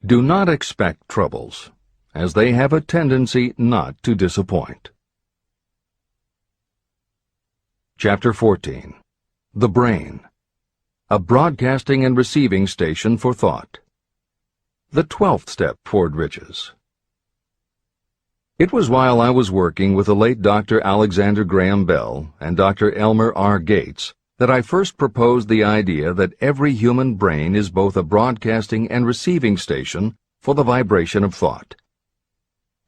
Do not expect troubles, as they have a tendency not to disappoint. Chapter 14. The Brain. A broadcasting and receiving station for thought. The 12th step toward riches. It was while I was working with the late Dr. Alexander Graham Bell and Dr. Elmer R. Gates that I first proposed the idea that every human brain is both a broadcasting and receiving station for the vibration of thought.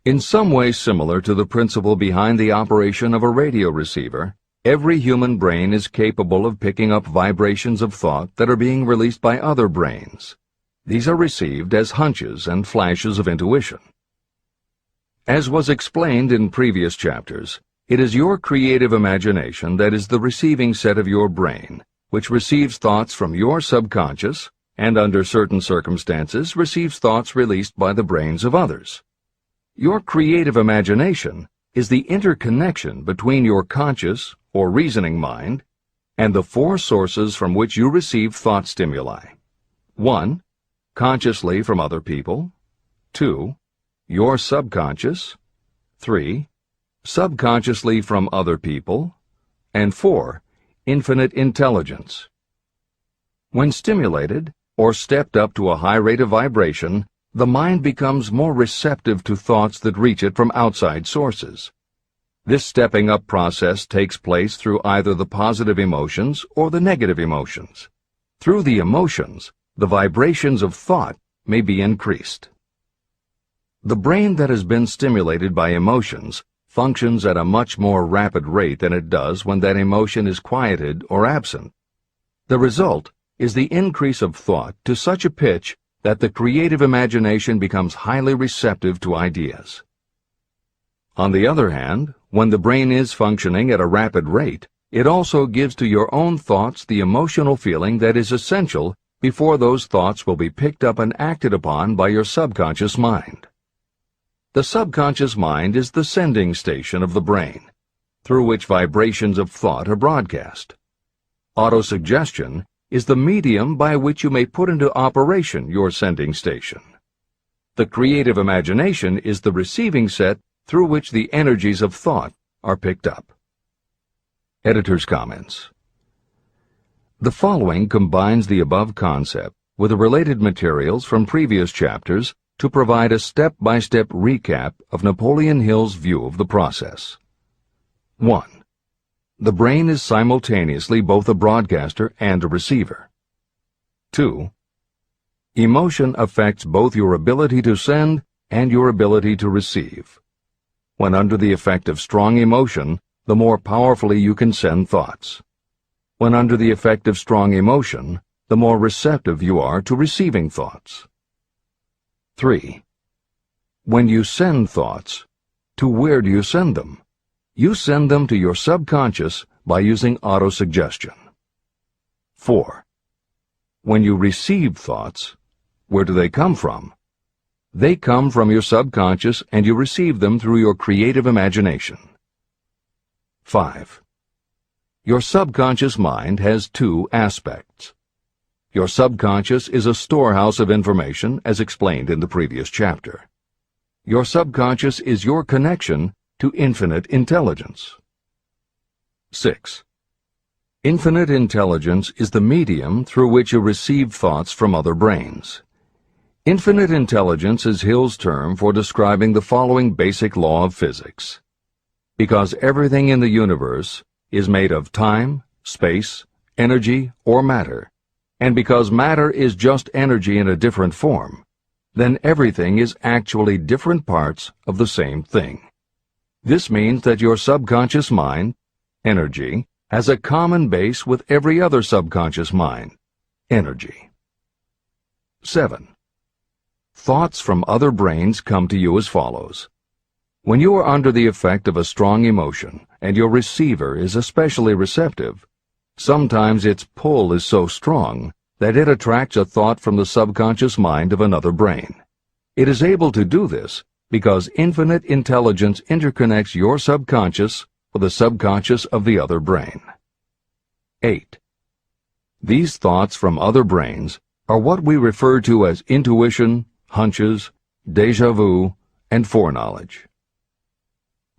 In some way similar to the principle behind the operation of a radio receiver, every human brain is capable of picking up vibrations of thought that are being released by other brains. These are received as hunches and flashes of intuition. As was explained in previous chapters, it is your creative imagination that is the receiving set of your brain, which receives thoughts from your subconscious and, under certain circumstances, receives thoughts released by the brains of others. Your creative imagination is the interconnection between your conscious or reasoning mind and the four sources from which you receive thought stimuli. 1. Consciously from other people. 2. Your subconscious. 3. Subconsciously from other people. And 4. Infinite intelligence. When stimulated or stepped up to a high rate of vibration, the mind becomes more receptive to thoughts that reach it from outside sources. This stepping up process takes place through either the positive emotions or the negative emotions. Through the emotions, the vibrations of thought may be increased. The brain that has been stimulated by emotions functions at a much more rapid rate than it does when that emotion is quieted or absent. The result is the increase of thought to such a pitch that the creative imagination becomes highly receptive to ideas. On the other hand, when the brain is functioning at a rapid rate, it also gives to your own thoughts the emotional feeling that is essential before those thoughts will be picked up and acted upon by your subconscious mind. The subconscious mind is the sending station of the brain, through which vibrations of thought are broadcast. Autosuggestion is the medium by which you may put into operation your sending station. The creative imagination is the receiving set through which the energies of thought are picked up. Editor's comments. The following combines the above concept with the related materials from previous chapters to provide a step-by-step recap of Napoleon Hill's view of the process. 1. The brain is simultaneously both a broadcaster and a receiver. 2. Emotion affects both your ability to send and your ability to receive. When under the effect of strong emotion, the more powerfully you can send thoughts. When under the effect of strong emotion, the more receptive you are to receiving thoughts. 3. When you send thoughts, to where do you send them? You send them to your subconscious by using autosuggestion. 4. When you receive thoughts, where do they come from? They come from your subconscious and you receive them through your creative imagination. 5. Your subconscious mind has two aspects. Your subconscious is a storehouse of information, as explained in the previous chapter. Your subconscious is your connection to infinite intelligence. 6. Infinite intelligence is the medium through which you receive thoughts from other brains. Infinite intelligence is Hill's term for describing the following basic law of physics. Because everything in the universe is made of time, space, energy, or matter, and because matter is just energy in a different form, then everything is actually different parts of the same thing. This means that your subconscious mind, energy, has a common base with every other subconscious mind, energy. 7. Thoughts from other brains come to you as follows. When you are under the effect of a strong emotion and your receiver is especially receptive, sometimes its pull is so strong that it attracts a thought from the subconscious mind of another brain. It is able to do this because infinite intelligence interconnects your subconscious with the subconscious of the other brain. 8. These thoughts from other brains are what we refer to as intuition hunches, déjà vu, and foreknowledge.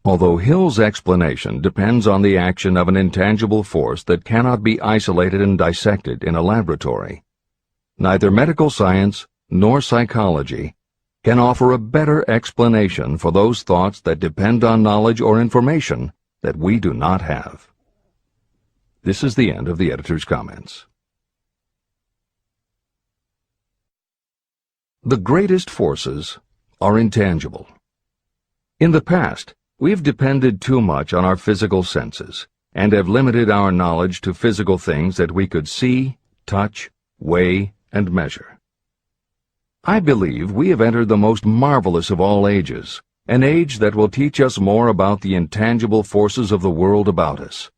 Although Hill's explanation depends on the action of an intangible force that cannot be isolated and dissected in a laboratory, neither medical science nor psychology can offer a better explanation for those thoughts that depend on knowledge or information that we do not have. This is the end of the editor's comments. The greatest forces are intangible. In the past, we've depended too much on our physical senses and have limited our knowledge to physical things that we could see, touch, weigh, and measure. I believe we have entered the most marvelous of all ages, an age that will teach us more about the intangible forces of the world about us.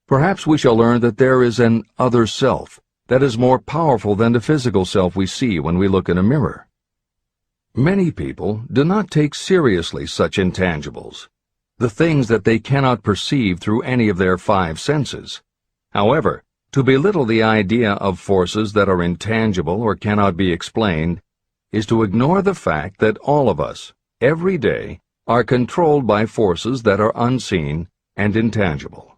Perhaps we shall learn that there is an other self that is more powerful than the physical self we see when we look in a mirror. Many people do not take seriously such intangibles, the things that they cannot perceive through any of their five senses. However, to belittle the idea of forces that are intangible or cannot be explained is to ignore the fact that all of us, every day, are controlled by forces that are unseen and intangible.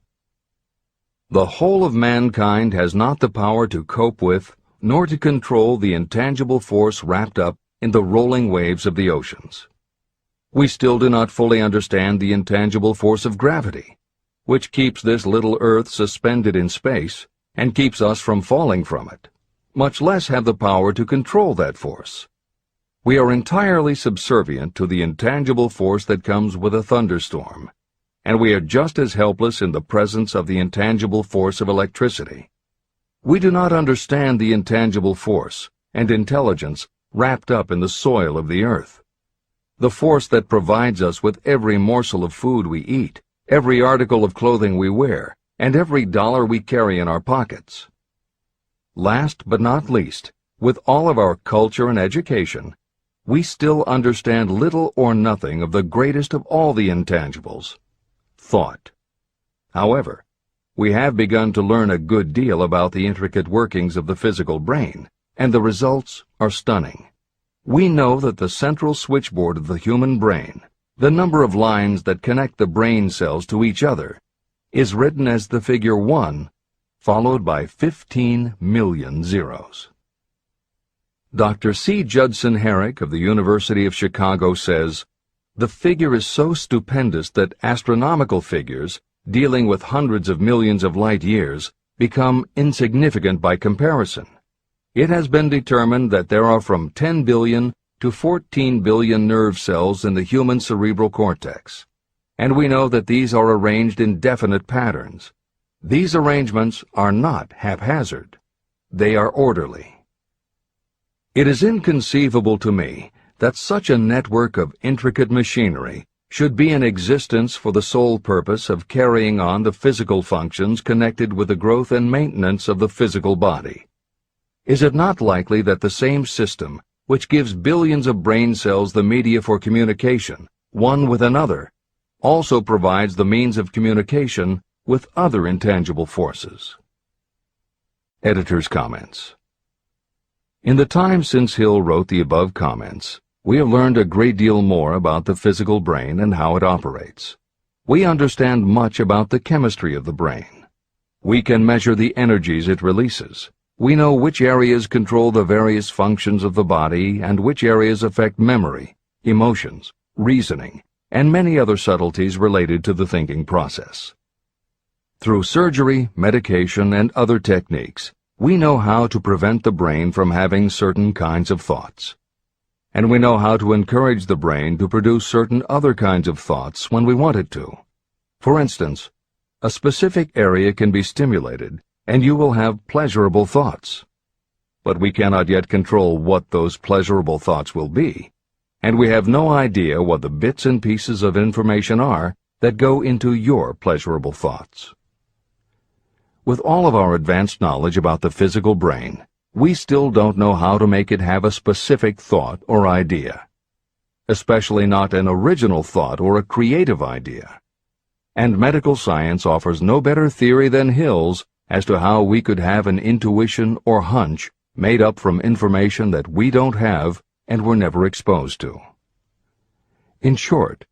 The whole of mankind has not the power to cope with, nor to control the intangible force wrapped up in the rolling waves of the oceans. We still do not fully understand the intangible force of gravity, which keeps this little Earth suspended in space and keeps us from falling from it, much less have the power to control that force. We are entirely subservient to the intangible force that comes with a thunderstorm, and we are just as helpless in the presence of the intangible force of electricity. We do not understand the intangible force and intelligence wrapped up in the soil of the earth, the force that provides us with every morsel of food we eat, every article of clothing we wear, and every dollar we carry in our pockets. Last but not least, with all of our culture and education, we still understand little or nothing of the greatest of all the intangibles, thought. However, we have begun to learn a good deal about the intricate workings of the physical brain, and the results are stunning. We know that the central switchboard of the human brain, the number of lines that connect the brain cells to each other, is written as the figure 1, followed by 15 million zeros. Dr. C. Judson Herrick of the University of Chicago says, "The figure is so stupendous that astronomical figures, dealing with hundreds of millions of light years, become insignificant by comparison. It has been determined that there are from 10 billion to 14 billion nerve cells in the human cerebral cortex, and we know that these are arranged in definite patterns. These arrangements are not haphazard. They are orderly. It is inconceivable to me that such a network of intricate machinery should be in existence for the sole purpose of carrying on the physical functions connected with the growth and maintenance of the physical body. Is it not likely that the same system, which gives billions of brain cells the media for communication, one with another, also provides the means of communication with other intangible forces?" Editor's comments. In the time since Hill wrote the above comments, we have learned a great deal more about the physical brain and how it operates. We understand much about the chemistry of the brain. We can measure the energies it releases. We know which areas control the various functions of the body and which areas affect memory, emotions, reasoning, and many other subtleties related to the thinking process. Through surgery, medication, and other techniques, we know how to prevent the brain from having certain kinds of thoughts. And we know how to encourage the brain to produce certain other kinds of thoughts when we want it to. For instance, a specific area can be stimulated, and you will have pleasurable thoughts. But we cannot yet control what those pleasurable thoughts will be, and we have no idea what the bits and pieces of information are that go into your pleasurable thoughts. With all of our advanced knowledge about the physical brain, we still don't know how to make it have a specific thought or idea, especially not an original thought or a creative idea. And medical science offers no better theory than Hill's as to how we could have an intuition or hunch made up from information that we don't have and were never exposed to. In short,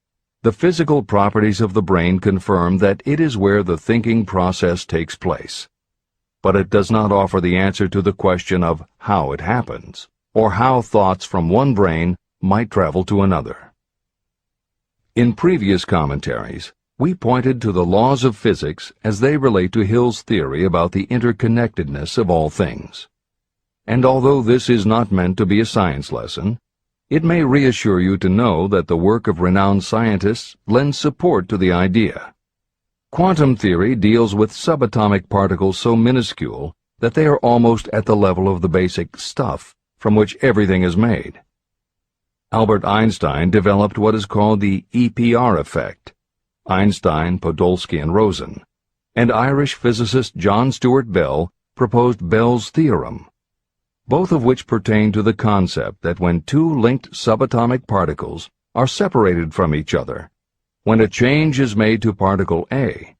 the physical properties of the brain confirm that it is where the thinking process takes place, but it does not offer the answer to the question of how it happens, or how thoughts from one brain might travel to another. In previous commentaries, we pointed to the laws of physics as they relate to Hill's theory about the interconnectedness of all things. And although this is not meant to be a science lesson, it may reassure you to know that the work of renowned scientists lends support to the idea. Quantum theory deals with subatomic particles so minuscule that they are almost at the level of the basic stuff from which everything is made. Albert Einstein developed what is called the EPR effect, Einstein, Podolsky, and Rosen, and Irish physicist John Stuart Bell proposed Bell's theorem, both of which pertain to the concept that when two linked subatomic particles are separated from each other, when a change is made to particle A,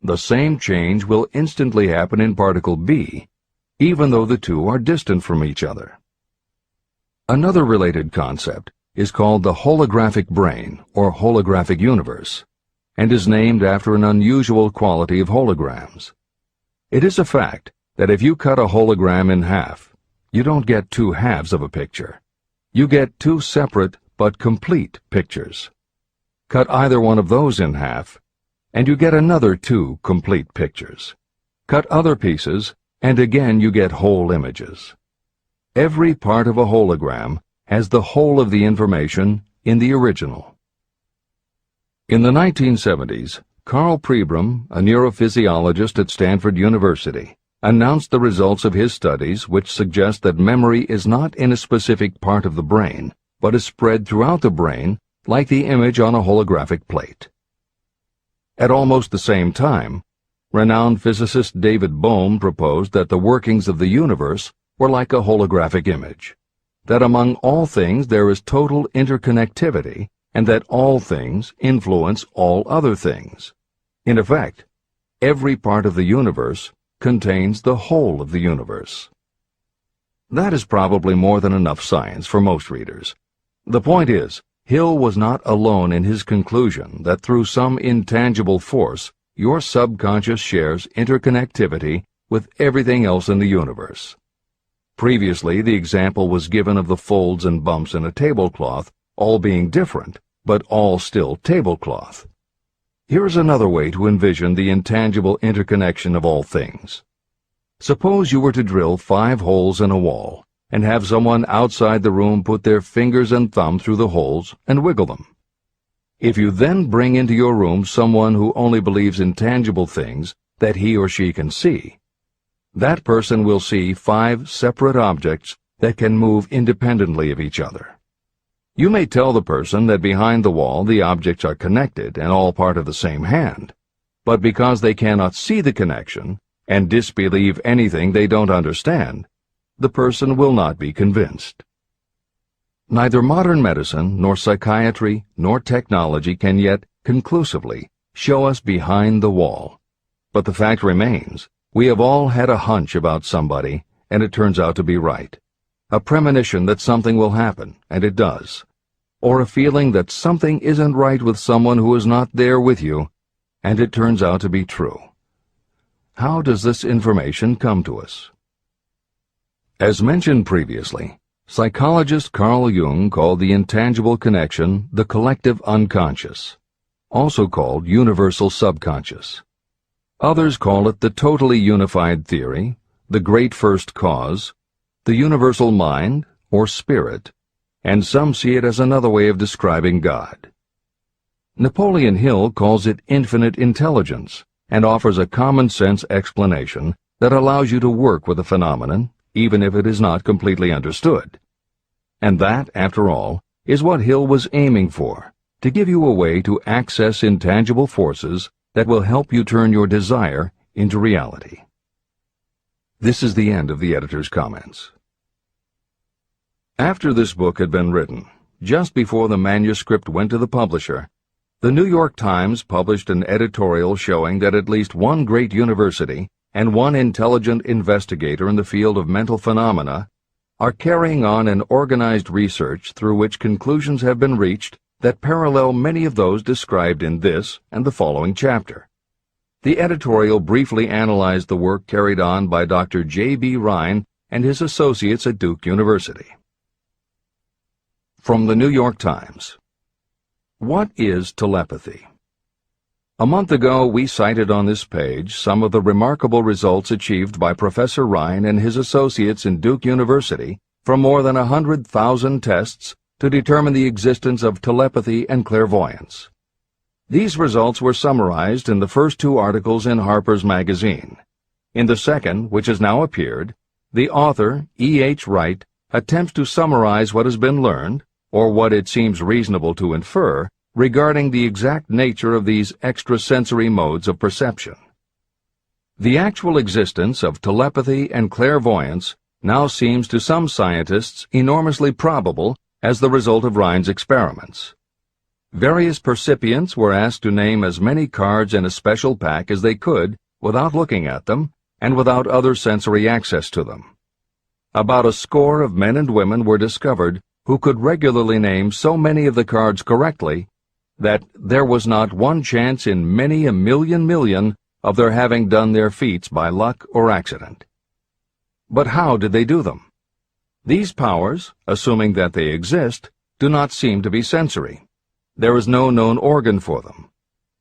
the same change will instantly happen in particle B, even though the two are distant from each other. Another related concept is called the holographic brain or holographic universe, and is named after an unusual quality of holograms. It is a fact that if you cut a hologram in half, you don't get two halves of a picture. You get two separate but complete pictures. Cut either one of those in half, and you get another two complete pictures. Cut other pieces, and again you get whole images. Every part of a hologram has the whole of the information in the original. In the 1970s, Carl Pribram, a neurophysiologist at Stanford University, announced the results of his studies which suggest that memory is not in a specific part of the brain, but is spread throughout the brain like the image on a holographic plate. At almost the same time, renowned physicist David Bohm proposed that the workings of the universe were like a holographic image, that among all things there is total interconnectivity, and that all things influence all other things. In effect, every part of the universe contains the whole of the universe. That is probably more than enough science for most readers. The point is, Hill was not alone in his conclusion that through some intangible force, your subconscious shares interconnectivity with everything else in the universe. Previously, the example was given of the folds and bumps in a tablecloth, all being different, but all still tablecloth. Here is another way to envision the intangible interconnection of all things. Suppose you were to drill 5 holes in a wall, and have someone outside the room put their fingers and thumb through the holes and wiggle them. If you then bring into your room someone who only believes in tangible things that he or she can see, that person will see 5 separate objects that can move independently of each other. You may tell the person that behind the wall the objects are connected and all part of the same hand, but because they cannot see the connection and disbelieve anything they don't understand, the person will not be convinced. Neither modern medicine, nor psychiatry, nor technology can yet conclusively show us behind the wall. But the fact remains, we have all had a hunch about somebody, and it turns out to be right. A premonition that something will happen, and it does. Or a feeling that something isn't right with someone who is not there with you, and it turns out to be true. How does this information come to us? As mentioned previously, psychologist Carl Jung called the intangible connection the collective unconscious, also called universal subconscious. Others call it the totally unified theory, the great first cause, the universal mind, or spirit, and some see it as another way of describing God. Napoleon Hill calls it infinite intelligence and offers a common-sense explanation that allows you to work with a phenomenon, even if it is not completely understood. And that, after all, is what Hill was aiming for, to give you a way to access intangible forces that will help you turn your desire into reality. This is the end of the editor's comments. After this book had been written, just before the manuscript went to the publisher, the New York Times published an editorial showing that at least one great university and one intelligent investigator in the field of mental phenomena are carrying on an organized research through which conclusions have been reached that parallel many of those described in this and the following chapter. The editorial briefly analyzed the work carried on by Dr. J.B. Rhine and his associates at Duke University. From the New York Times. What is telepathy? A month ago, we cited on this page some of the remarkable results achieved by Professor Rhine and his associates in Duke University from more than 100,000 tests to determine the existence of telepathy and clairvoyance. These results were summarized in the first two articles in Harper's Magazine. In the second, which has now appeared, the author, E.H. Wright, attempts to summarize what has been learned, or what it seems reasonable to infer, regarding the exact nature of these extrasensory modes of perception. The actual existence of telepathy and clairvoyance now seems to some scientists enormously probable as the result of Rhine's experiments. Various percipients were asked to name as many cards in a special pack as they could without looking at them and without other sensory access to them. About a score of men and women were discovered who could regularly name so many of the cards correctly that there was not one chance in many a million of their having done their feats by luck or accident. But how did they do them? These powers, assuming that they exist, do not seem to be sensory. There is no known organ for them.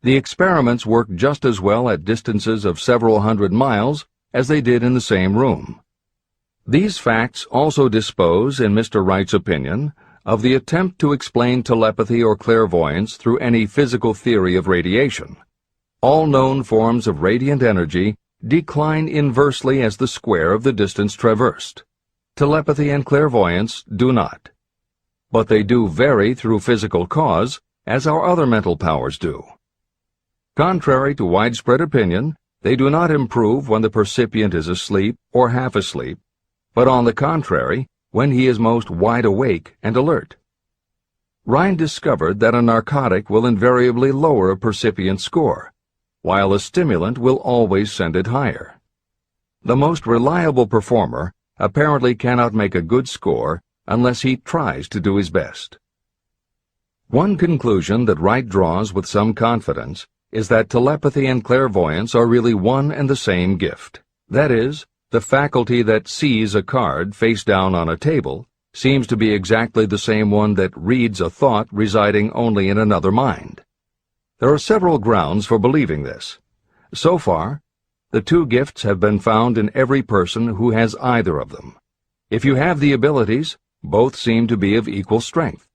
The experiments work just as well at distances of several hundred miles as they did in the same room. These facts also dispose, in Mr. Wright's opinion, of the attempt to explain telepathy or clairvoyance through any physical theory of radiation. All known forms of radiant energy decline inversely as the square of the distance traversed. Telepathy and clairvoyance do not. But they do vary through physical cause, as our other mental powers do. Contrary to widespread opinion, they do not improve when the percipient is asleep or half asleep, but on the contrary, when he is most wide awake and alert. Rhine discovered that a narcotic will invariably lower a percipient score, while a stimulant will always send it higher. The most reliable performer apparently cannot make a good score unless he tries to do his best. One conclusion that Wright draws with some confidence is that telepathy and clairvoyance are really one and the same gift. That is, the faculty that sees a card face down on a table seems to be exactly the same one that reads a thought residing only in another mind. There are several grounds for believing this. So far, the two gifts have been found in every person who has either of them. If you have the abilities, both seem to be of equal strength.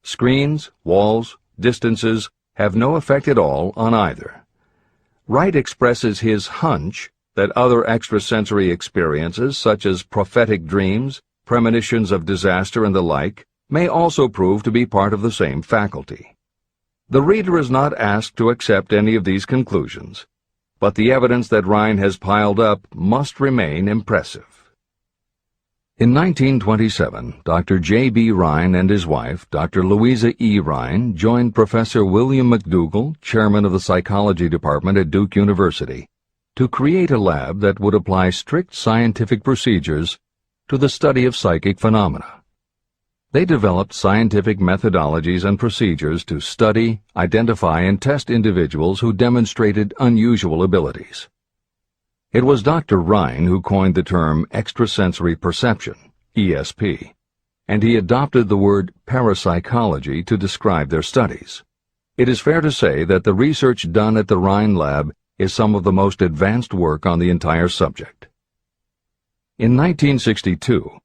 Screens, walls, distances have no effect at all on either. Wright expresses his hunch that other extrasensory experiences, such as prophetic dreams, premonitions of disaster, and the like, may also prove to be part of the same faculty. The reader is not asked to accept any of these conclusions, but the evidence that Rhine has piled up must remain impressive. In 1927, Dr. J.B. Rhine and his wife, Dr. Louisa E. Rhine, joined Professor William McDougall, chairman of the psychology department at Duke University, to create a lab that would apply strict scientific procedures to the study of psychic phenomena. They developed scientific methodologies and procedures to study, identify, and test individuals who demonstrated unusual abilities. It was Dr. Rhine who coined the term extrasensory perception, ESP, and he adopted the word parapsychology to describe their studies. It is fair to say that the research done at the Rhine Lab is some of the most advanced work on the entire subject. In 1962,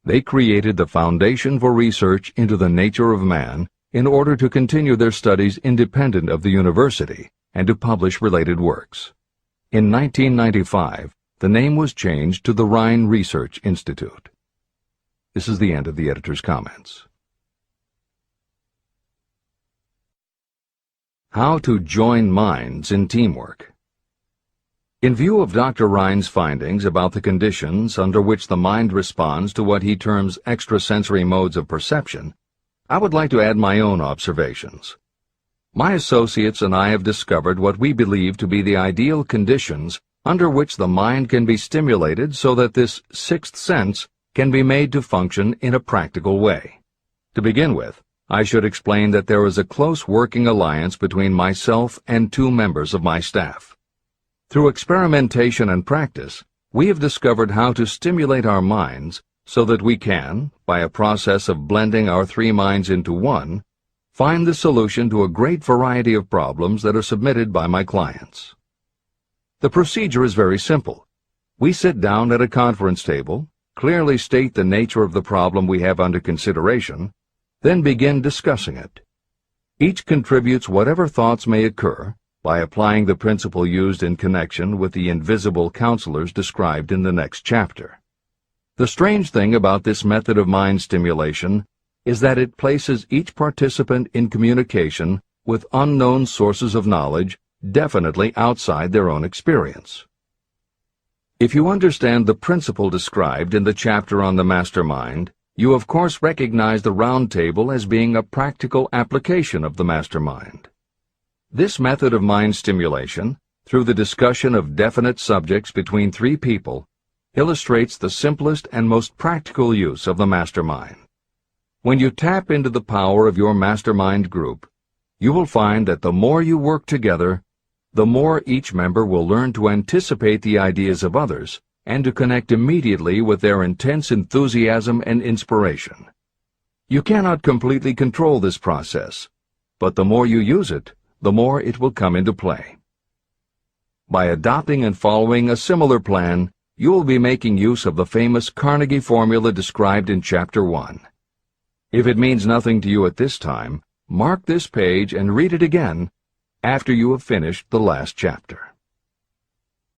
they created the Foundation for Research into the Nature of Man in order to continue their studies independent of the university and to publish related works. In 1995, the name was changed to the Rhine Research Institute. This is the end of the editor's comments. How to join minds in teamwork. In view of Dr. Rhine's findings about the conditions under which the mind responds to what he terms extrasensory modes of perception, I would like to add my own observations. My associates and I have discovered what we believe to be the ideal conditions under which the mind can be stimulated so that this sixth sense can be made to function in a practical way. To begin with, I should explain that there is a close working alliance between myself and 2 members of my staff. Through experimentation and practice, we have discovered how to stimulate our minds so that we can, by a process of blending our 3 minds into one, find the solution to a great variety of problems that are submitted by my clients. The procedure is very simple. We sit down at a conference table, clearly state the nature of the problem we have under consideration, then begin discussing it. Each contributes whatever thoughts may occur by applying the principle used in connection with the invisible counselors described in the next chapter. The strange thing about this method of mind stimulation is that it places each participant in communication with unknown sources of knowledge definitely outside their own experience. If you understand the principle described in the chapter on the mastermind, you of course recognize the round table as being a practical application of the mastermind. This method of mind stimulation, through the discussion of definite subjects between 3 people, illustrates the simplest and most practical use of the mastermind. When you tap into the power of your mastermind group, you will find that the more you work together, the more each member will learn to anticipate the ideas of others and to connect immediately with their intense enthusiasm and inspiration. You cannot completely control this process, but the more you use it, the more it will come into play. By adopting and following a similar plan, you will be making use of the famous Carnegie formula described in Chapter 1. If it means nothing to you at this time, mark this page and read it again after you have finished the last chapter.